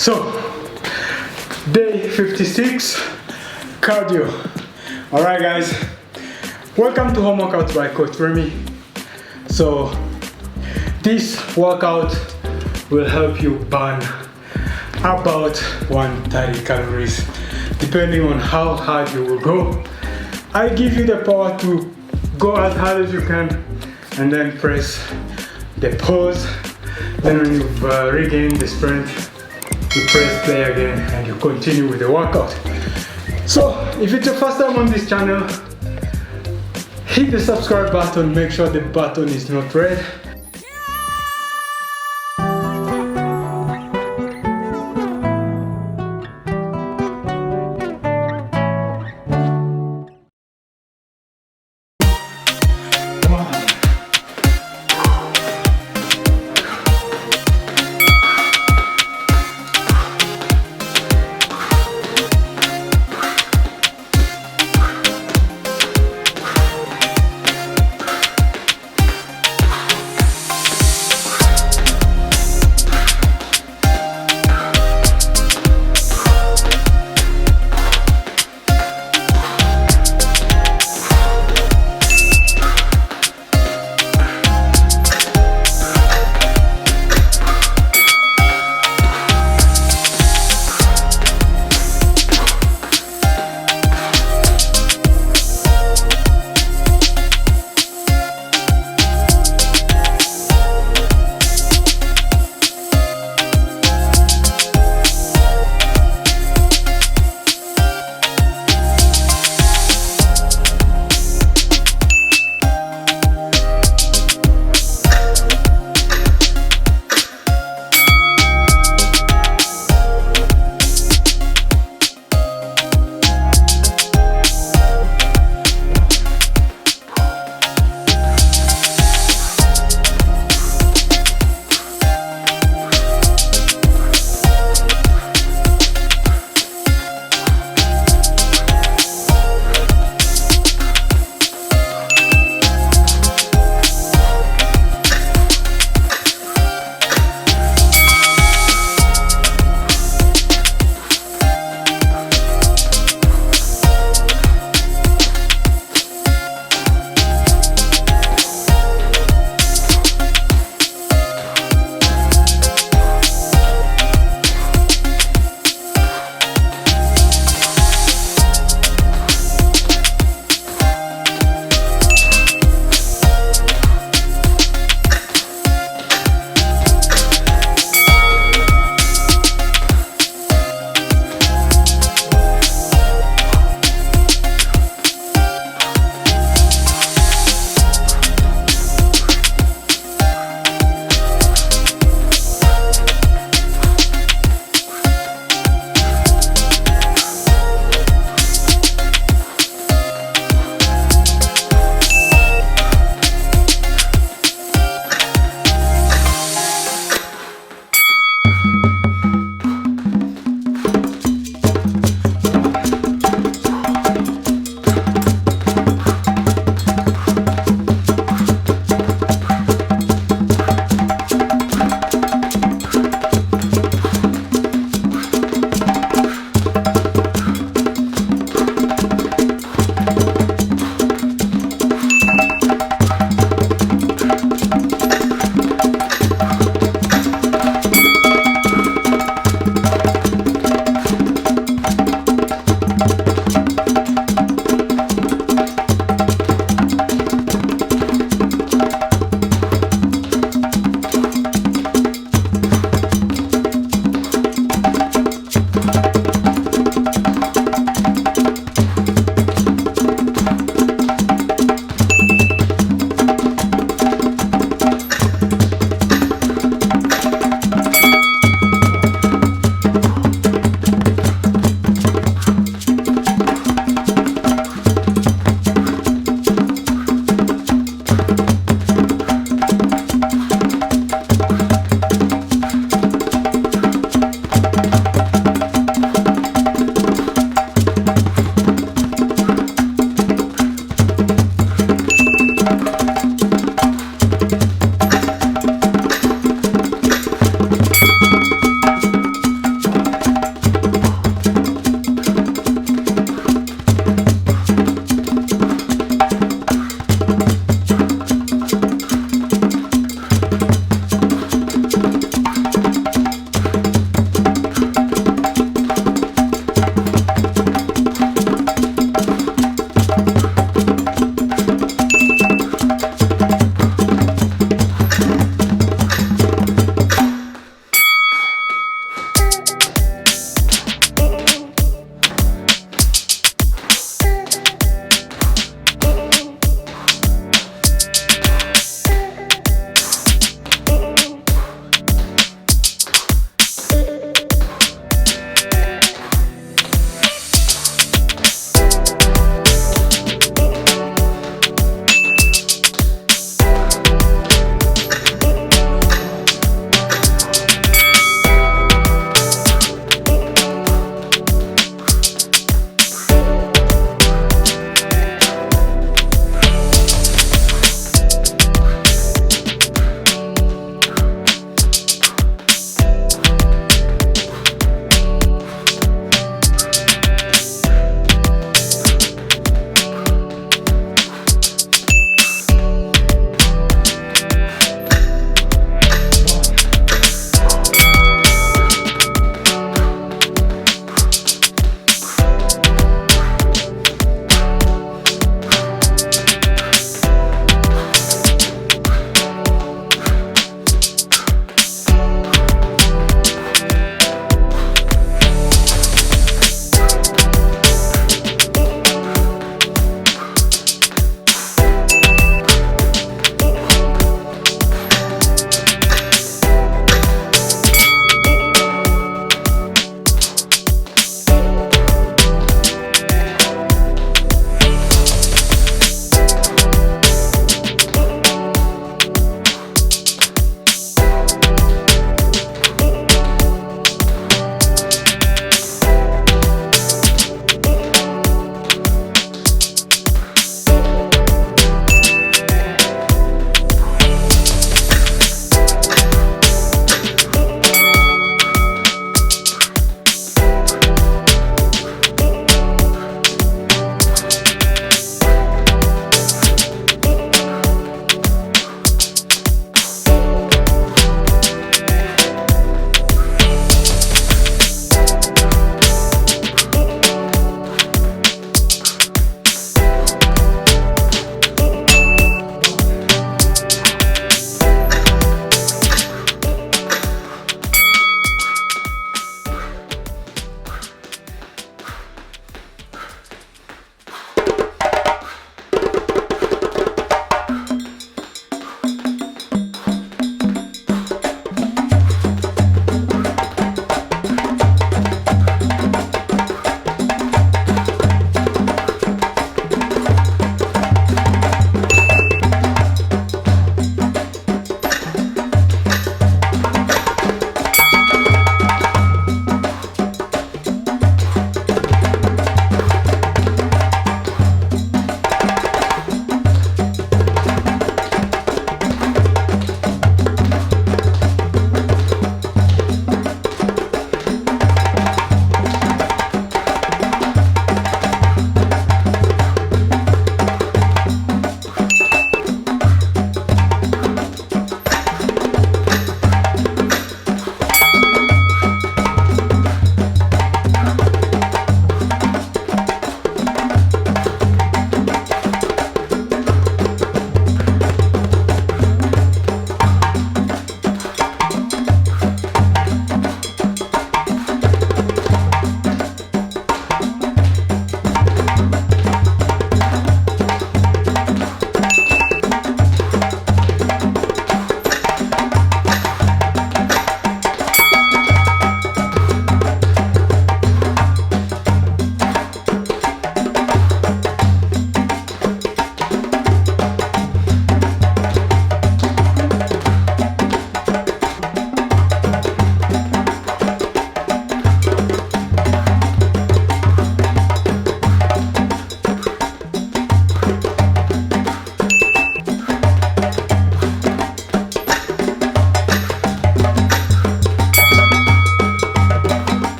So, day 56, cardio. Alright guys, welcome to Home Workouts by Coach Remy. So, this workout will help you burn about 130 calories depending on how hard you will go. I give you the power to go as hard as you can and then press the pause. Then when you've regained the strength, you press play again and you continue with the workout. So if it's your first time on this channel, hit the subscribe button, make sure the button is not red.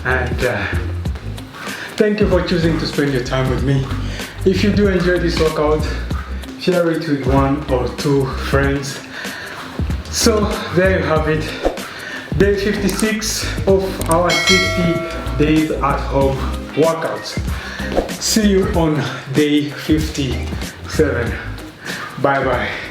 and thank you for choosing to spend your time with me. If you do enjoy this workout, share it with 1 or 2 friends. So there you have it, day 56 of our 60 days at home workouts. See you on day 57. Bye bye.